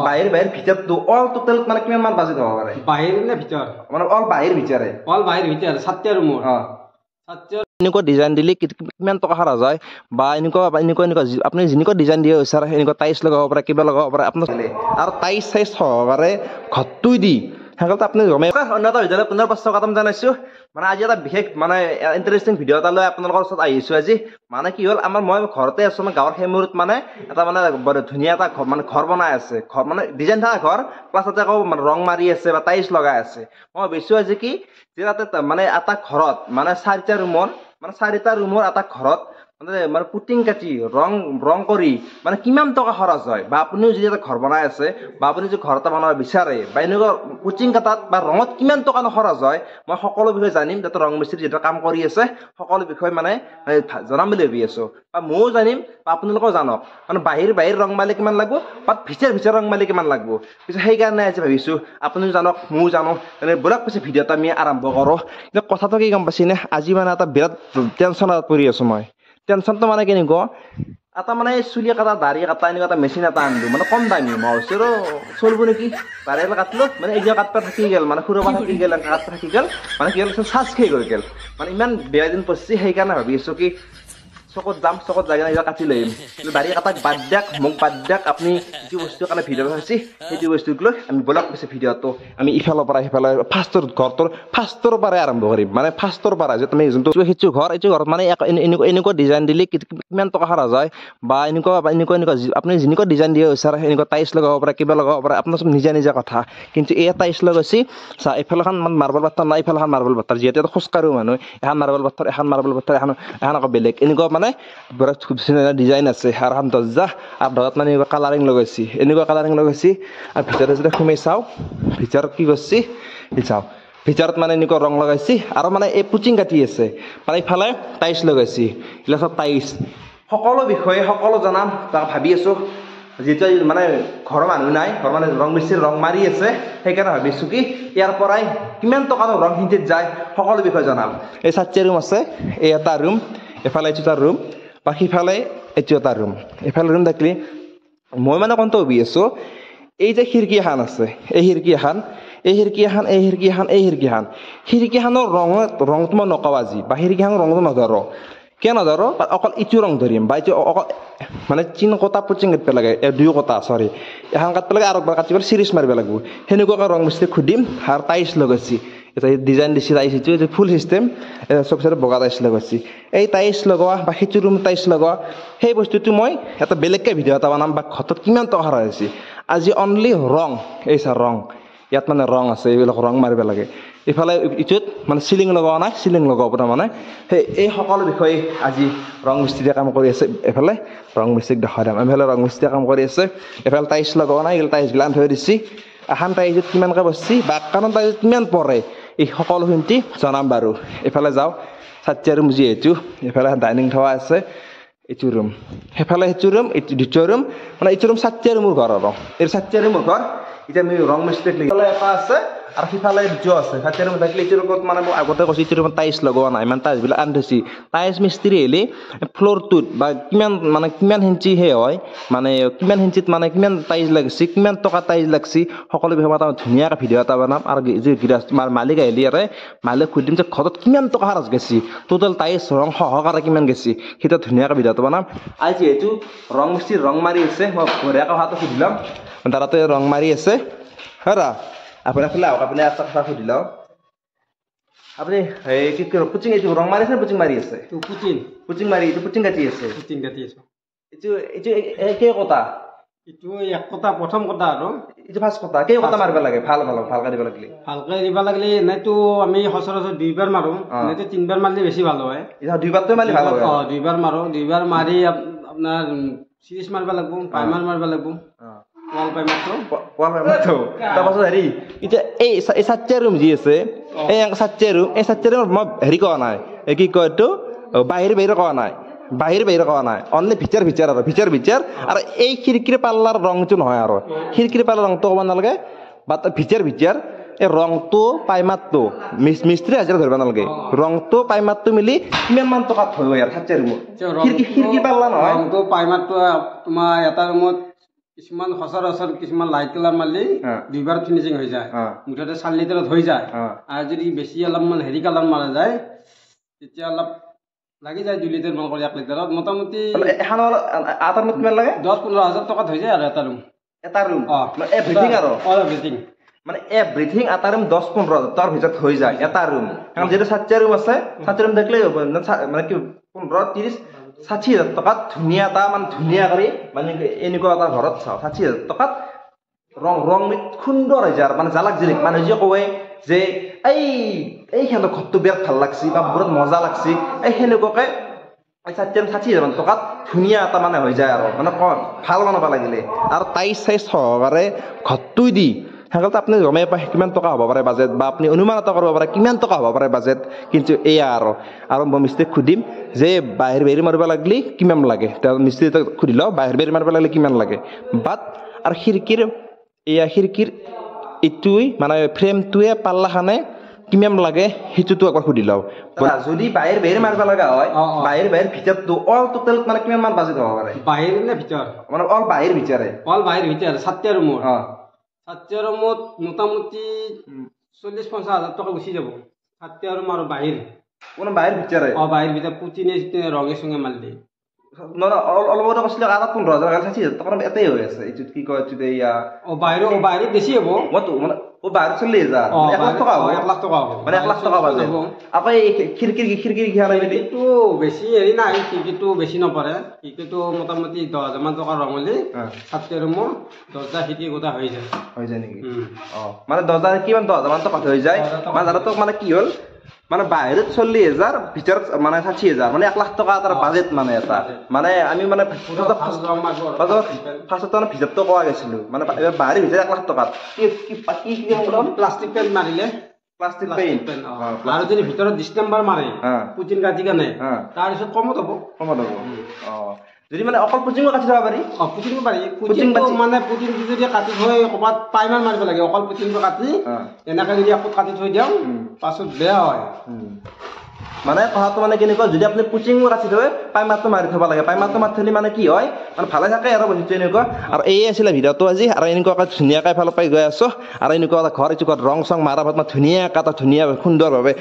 বাহিৰ বাহিৰ ভিতৰটো অল টোটেল মানে কিমান মান বাজেট হ'ব পাৰে বাহিৰ নে ভিতৰ মানে অল বাহিৰ ভিতৰে সাতটা ৰুমৰ এনেকুৱা ডিজাইন দিলে কিমান টকা খৰচ হয় বা এনেকুৱা আপুনি যেনেকুৱা ডিজাইন দিয়ে বিচাৰে এনেকুৱা টাইলছ লগাব পাৰে কিবা লগাব পাৰে আপোনাৰ আৰু টাইলছ চাইজ সহকাৰে ঘৰটো দি সেইকাৰণে আপুনি জমে অন্য এটা ভিডিঅ'লৈ পুনৰ স্বাগতম জনাইছোঁ মানে আজি এটা বিশেষ মানে ইণ্টাৰেষ্টিং ভিডিঅ' এটা লৈ আপোনালোকৰ ওচৰত আহিছোঁ আজি মানে কি হ'ল আমাৰ মই ঘৰতে আছোঁ মানে গাঁৱৰ সেইমূৰত মানে এটা মানে বৰ ধুনীয়া এটা মানে ঘৰ বনাই আছে ঘৰ মানে ডিজাইন থকা ঘৰ প্লাছ তাতে আকৌ ৰং মাৰি আছে বা টাইলছ লগাই আছে মই ভাবিছোঁ আজি কি যে তাতে মানে এটা ঘৰত মানে চাৰিটা ৰুমৰ এটা ঘৰত মানে পুটিং কাটি ৰং কৰি মানে কিমান টকা খৰচ হয় বা আপুনিও যদি এটা ঘৰ বনাই আছে বা আপুনি যদি ঘৰ এটা বনাব বিচাৰে বা এনেকুৱা পুটিং কাটাত বা ৰঙত কিমান টকা খৰচ হয় মই সকলো বিষয়ে জানিম যাতে ৰং মিস্ত্ৰী যিটো কাম কৰি আছে সকলো বিষয়ে মানে জনাম বুলি ভাবি আছোঁ বা ময়ো জানিম বা আপোনালোকেও জানক মানে বাহিৰ ৰং মাৰিলে কিমান লাগিব বা ভিতৰ ৰং মাৰিলে কিমান লাগিব পিছে সেইকাৰণে আজি ভাবিছোঁ আপুনিও জানক ময়ো জানো মানে বলক পিছে ভিডিঅ'টো আমি আৰম্ভ কৰোঁ কিন্তু কথাটো কি গম পাইছেনে আজি মানে এটা বিৰাট টেনশ্যনত পৰি আছোঁ মই টেনশ্যনটো মানে কেনেকুৱা এটা মানে চুলি কাটা দাড়ি কাটা এনেকুৱা এটা মেচিন এটা আনিলোঁ মানে কম দামী মই ভাবিছোঁ আৰু চলিব নেকি দাড়ি এটা কাটিলোঁ মানে এইবিলাক কাটবা থাকি গ'ল মানে সুৰবা থাকি গ'ল কাটবা থাকি গ'ল মানে কি হ'ল চাৰ্জ শেষ হৈ গ'ল মানে ইমান বেয়া দিন পৰছি সেইকাৰণে ভাবি আছোঁ কি চকত যাম চকত যাই কিনে কাটি লৈ আহিম কিন্তু দাড়ি কাটাক বাদ দিয়ক মোক বাদ দিয়ক আপুনি যিটো বস্তুৰ কাৰণে ভিডিঅ' চাইছে সেইটো বস্তুক লৈ আমি বলক পিছে ভিডিঅ'টো আমি ইফালৰ পৰা সিফালে ফাৰ্ষ্টৰ পৰাই আৰম্ভ কৰিম মানে ফাৰ্ষ্টৰ পৰা যে তুমি যোনটো সেইটো এইটো ঘৰত মানে এনেকুৱা ডিজাইন দিলে কিমান টকা খৰচ হয় বা এনেকুৱা আপুনি যেনেকুৱা ডিজাইন দিয়ে বিচাৰে এনেকুৱা টাইলছ লগাব পাৰে কিবা লগাব পাৰে আপোনাৰ চব নিজা কথা কিন্তু এই টাইলছ লগাইছে চা এইফালেখন মাৰ্বল পাত্তাৰ নাই এইফালেখন মাৰ্বল পাত্তাৰ যিহেতু এটা খোজকাঢ়ো মানুহ এখন মাৰ্বল পাত্তাৰ এখন আকৌ বেলেগ এনেকুৱা মানে বিৰাট খুব ডিজাইন আছে আৰু এখন দৰ্জা আৰু দৰ্জাত মানে এনেকুৱা কালাৰিং লগাইছে আৰু ভিতৰত যদি সোমাই চাওঁ ভিতৰত কি কৰিছে চাওঁ ভিতৰত মানে এনেকুৱা ৰং লগাইছে আৰু মানে এই পুচিং কাটি আছে মানে ইফালে টাইলছ লগাইছে এইবিলাক চব টাইলছ সকলো বিষয়ে সকলো জনাম তাক ভাবি আছোঁ যিহেতু মানে ঘৰৰ মানুহ নাই ঘৰ মানে ৰং মিস্ত্ৰী ৰং মাৰি আছে সেইকাৰণে ভাবিছোঁ কি ইয়াৰ পৰাই কিমান টকা ৰং হিঞ্চিত যায় সকলো বিষয়ে জনাম এই 4টা ৰুম আছে এই এটা ৰুম এফালে এইটো এটা ৰুম বা সিফালে এইটো এটা ৰুম এফালে ৰুম থাকিলে মই মানে কোনটো ভাবি আছোঁ এই যে খিৰিকী এখন আছে এই খিৰিকীখনৰ ৰংটো মই নকওঁ আজি বা খিৰিকীখনৰ ৰংটো নধৰোঁ কিয় নধৰোঁ অকল ইটো ৰং ধৰিম বা এইটো অকল মানে 3 কটা পুচিং কাটিব লাগে 2 কটা চৰি এখন কাটিব লাগে আৰু একবাৰ কাটিব চিৰিজ মাৰিব লাগিব সেনেকুৱাকৈ ৰং মিস্ত্ৰীক সুধিম আৰু টাইলছ লগাইছে এটা ডিজাইন দিছে টাইলছ এইটো ফুল চিষ্টেম চব চাইডে বগা টাইলছ লগাইছে এই টাইলছ লগোৱা বা সেইটো ৰুম টাইলছ লগোৱা সেই বস্তুটো মই এটা বেলেগকৈ ভিডিঅ' এটা বনাম বা ঘৰটোত কিমান টকা খৰচ হৈছে আজি অনলি ৰং এই চাৰ ৰং ইয়াত মানে ৰং আছে এইবিলাক ৰং মাৰিব লাগে ইফালে ইটোত মানে চিলিং লগোৱা নাই চিলিং লগাব মানে সেই এই সকলো বিষয়ে আজি ৰং মিস্ত্ৰীয়ে কাম কৰি আছে এফালে ৰং মিস্ত্ৰীক দেখাই দিম এফালে ৰং মিস্ত্ৰীয়ে কাম কৰি আছে এফালে টাইলছ লগোৱা নাই এইবিলাক টাইলছবিলাক থৈ দিছে এখন টাইলছত কিমানকৈ বসছি বা কাৰণ টাইলছত কিমান পৰে এই সকলোখিনি জনাম বাৰু এফালে যাওঁ 4টা ৰুম যিহেতু এফালে ডাইনিং থোৱা আছে এইটো ৰুম সেইফালে সেইটো ৰুম এইটো দ্বিতীয় ৰুম মানে এইটো ৰুম 4টা ৰুমৰ ঘৰ আৰু এই 4টা ৰুমৰ ঘৰ এতিয়া আমি ৰং মিস্ত্ৰীক লিখিলে এটা আছে আৰু সিফালে দ্বিতীয় আছে 4টা ৰুম থাকিলে এইটো ৰুমত মানে মই আগতে কৈছোঁ এইটো ৰুমত টাইলছ লগোৱা নাই ইমান টাইলছবিলাক আনি থৈছে টাইলছ মিস্ত্ৰী আহিলে ফ্ল'ৰটোত বা কিমান ইঞ্চি হয় মানে কিমান ইঞ্চিত মানে কিমান টাইলছ লাগিছে কিমান টকা টাইলছ লাগিছে সকলো বিষয়ে এটা ধুনীয়াকৈ ভিডিঅ' এটা বনাম আৰু যি মালিক আহিলে ইয়াৰে মালিক সুধিম যে ঘৰত কিমান টকা খৰচ গৈছে টোটেল টাইলছ ৰং সহকাৰে কিমান গৈছে সেইটো ধুনীয়াকৈ ভিডিঅ'টো বনাম আৰু যিহেতু ৰং মিস্ত্ৰী ৰং মাৰি আছে মই বঢ়িয়াকৈ কথাটো সুধি ল'ম তাতে ৰং মাৰি আছে হৰা আপোনাৰ ফালে আহক আপুনি এটা কথা সুধি লওক আপুনি কি পুচিং এইটো ৰং মাৰি আছে পুচিং মাৰি আছে পুচিং কাটি আছে এইটো কেই কটা এইটো এক কটা প্ৰথম কটা আৰু এইটো ফাৰ্ষ্ট কটা কেই কটা মাৰিব লাগে ভালকৈ দিব লাগিলে এনেইতো আমি সচৰাচৰ 2বাৰ মাৰোঁ এনেইতো 3বাৰ মাৰিলে বেছি ভাল হয় 2বাৰটো মাৰিলে ভাল হয় 2বাৰ মাৰোঁ 2বাৰ মাৰি আপোনাৰ চিৰিজ মাৰিব লাগিব প্ৰাইমাৰ মাৰিব লাগিব ওয়াল পাইমাৰটো তাৰপাছত হেৰি এতিয়া এই 4টা ৰুম যি আছে এই 4টা ৰুম মই হেৰি কোৱা নাই কি কয় এইটো বাহিৰ কোৱা নাই অনলি ভিতৰ আৰু এই খিৰিকীৰ পাল্লাৰ ৰংটো নহয় আৰু খিৰিকীৰ পাল্লাৰ ৰংটো ক'ব নালাগে বা ভিতৰ এই ৰংটো পাইমাৰটো মিস্ত্ৰী হাজিৰা ধৰিব নালাগে ৰংটো পাইমাৰটো মিলি কিমান মান টকাত হয় ইয়াৰ 4টা ৰুমত খিৰিকী পাল্লা নহয় ৰংটো পাইমাৰটো তোমাৰ এটা ৰুমত কিছুমান সচৰাচৰ কিছুমান লাইট কালাৰ মাৰিলে দুইবাৰ ফিনিচিং হৈ যায় মুঠতে 4 লিটাৰত হৈ যায় আৰু যদি বেছি অলপমান হেৰি কালাৰ মাৰা যায় তেতিয়া অলপ লাগি যায় 2 লিটাৰ মান কৰি 1 লিটাৰত মোটামুটি এখন আটাৰ মত কিমান লাগে 10-15,000 টকাত হৈ যায় আৰু এটা ৰুম এভৰিথিং আৰু এভৰিথিং মানে এভৰিথিং এটা ৰুম 10-15,000 টকাৰ ভিতৰত হৈ যায় এটা ৰুম কাৰণ যেটো 7 ৰুম আছে 7 ৰুম দেখলে মানে কি 15-30-60,000 টকাত ধুনীয়া এটা মানে ধুনীয়া কৰি মানে এনেকুৱা এটা ঘৰত চাও 60,000 টকাত ৰং সুন্দৰ হৈ যায় মানে জালাক জিলিক মানে যে কয় যে এই খেলৰ ঘৰটো বিৰাট ভাল লাগছি বা বহুত মজা লাগছি এই সেনেকুৱাকে 60,000 টকাত ধুনীয়া এটা মানে হৈ যায় আৰু মানে ভাল বনাব লাগিলে আৰু টাইচ চাইজ সহকাৰে ঘৰটো দি সেনেকৈ আপুনি গমে পায় কিমান টকা হ'ব পাৰে বাজেট বা আপুনি অনুমান এটা কৰিব পাৰে কিমান টকা হ'ব পাৰে বাজেট কিন্তু এয়া আৰু মই মিস্ত্ৰীক সুধিম যে বাহিৰ বেৰি মাৰিব লাগিলে কিমান লাগে তেওঁ মিস্ত্ৰীক সুধি লওঁ বাহিৰ বেৰি মাৰিব লাগিলে কিমান লাগে বাট আৰু খিৰিকীৰ এইটোৱে মানে ফ্ৰেমটোৱে পাল্লাখানে কিমান লাগে সেইটোতো একবাৰ সুধি লওঁ যদি বাহিৰ বেৰি মাৰিব লগা হয় বাহিৰ ভিতৰটো অল টোটেল মানে কিমান মান বাজেট হ'ব পাৰে বাহিৰ নে ভিতৰ মানে অল বাহিৰ ভিতৰে 7টা ৰুমৰ 7টা ৰুমত মোটামুটি 40-50,000 টকা গুচি যাব 7টা ৰুম আৰু বাহিৰ কোন বাহিৰ ভিতৰে বাহিৰ ভিতৰত পুটিনে ৰঙে চঙে মাৰিলে অলপ কৈছিলে আৰু 15,000 60,000 টকা এটাই হৈ আছে এইটোত কি কয় এইটোত এয়া বাহিৰ বেছি হ'ব মইতো মানে বাহিৰ 40,000 1 লাখ টকা হ'ব 1 লাখ টকা হ'ব মানে 1 লাখ টকা বাজে আকৌ এই খিৰিকীৰ ঘিয়া লাগে এইটো বেছি হেৰি নাই খিৰিকীটো বেছি নপৰে খিৰিকীটো মোটামুটি 10,000 মান টকা ৰং হ'লে 7টা ৰুমৰ 10টা খিৰিকী গোটা হৈ যায় নেকি মানে 10,000 কিমান 10,000 মান টকা হৈ যায় মানে জানো মানে কি হ'ল মানে বাহিৰত 40,000 ভিতৰত মানে 60,000 মানে 1 লাখ টকা এটা বাজেট মানে এটা মানে আমি মানে ফাৰ্ষ্টত মানে ভিতৰটো কোৱা গৈছিলো মানে বাহিৰ ভিতৰত 1 লাখ টকা কি প্লাষ্টিক পেইণ্ট মাৰিলে প্লাষ্টিক পেইণ্ট আৰু যদি ভিতৰত 10 নম্বৰ মাৰে পুটিন কাটি কেনে তাৰপিছত কমত হ'ব যদি মানে অকল পুটিংও কাটি থব পাৰি পুটিংও পাৰি পুটিংটো মানে পুটিংটো যদি কাটি থৈ ক'ৰবাত পাইমান মাৰিব লাগে অকল পুটিংটো কাটি এনেকৈ যদি আকৌ কাটি থৈ দিওঁ পাছত বেয়া হয় মানে কথাটো মানে কেনেকুৱা যদি আপুনি পুটিংও কাটি থৈ পাইমাৰটো মাৰি থব লাগে পাইমাৰটো মাৰি থলে মানে কি হয় মানে ভালে থাকে আৰু বস্তুটো এনেকুৱা আৰু এই আছিলে ভিডিঅ'টো আজি আৰু এনেকুৱাকৈ ধুনীয়াকৈ ফালৰ পাই গৈ আছো আৰু এনেকুৱা এটা ঘৰ এইটো ৰং চং মাৰা ধুনীয়াকৈ এটা ধুনীয়া সুন্দৰভাৱে